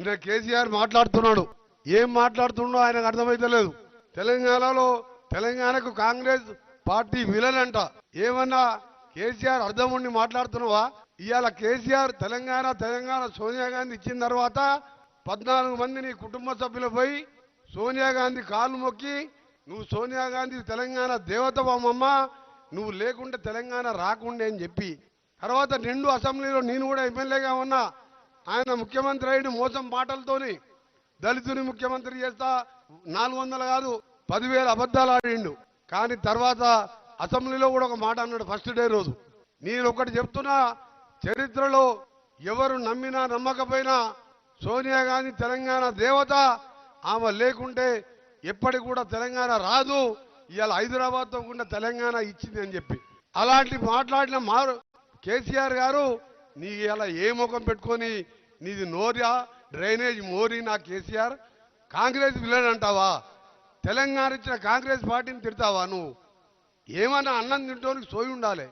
నిన్న కేసీఆర్ మాట్లాడుతున్నాడు. ఏం మాట్లాడుతుండో ఆయనకు అర్థమైతలేదు. తెలంగాణకు కాంగ్రెస్ పార్టీ విలన్ అంట. ఏమన్నా కేసీఆర్ అర్థం ఉండి మాట్లాడుతున్నావా? ఇవాళ కేసీఆర్ తెలంగాణ సోనియా గాంధీ ఇచ్చిన తర్వాత 14 మంది నీ కుటుంబ సభ్యులపై సోనియా గాంధీ కాళ్ళు మొక్కి, నువ్వు సోనియా గాంధీ తెలంగాణ దేవతవమ్మ, నువ్వు లేకుంటే తెలంగాణ రాకుండే అని చెప్పి, తర్వాత నిండు అసెంబ్లీలో నేను కూడా ఎమ్మెల్యేగా ఉన్నా, ఆయన ముఖ్యమంత్రి అయిన మోసం మాటలతోని దళితుని ముఖ్యమంత్రి చేస్తా 400 కాదు 10,000 అబద్ధాలు ఆడిండు. కానీ తర్వాత అసెంబ్లీలో కూడా ఒక మాట అన్నాడు ఫస్ట్ డే రోజు. నేను ఒకటి చెప్తున్నా, చరిత్రలో ఎవరు నమ్మినా నమ్మకపోయినా సోనియా గాంధీ తెలంగాణ దేవత, ఆమె లేకుంటే ఎప్పటికి కూడా తెలంగాణ రాదు. ఇవాళ హైదరాబాద్తో కూడా తెలంగాణ ఇచ్చింది అని చెప్పి అలాంటి మాట్లాడిన కేసీఆర్ గారు, నీ ఇలా ఏ ముఖం పెట్టుకొని నీది నోరియా డ్రైనేజ్ మోరీ నా కేసీఆర్, కాంగ్రెస్ విలన్ అంటావా? తెలంగాణ ఇచ్చిన కాంగ్రెస్ పార్టీని తిడతావా? నువ్వు ఏమన్నా అన్నం తింటోనికి సోయి ఉండాలి.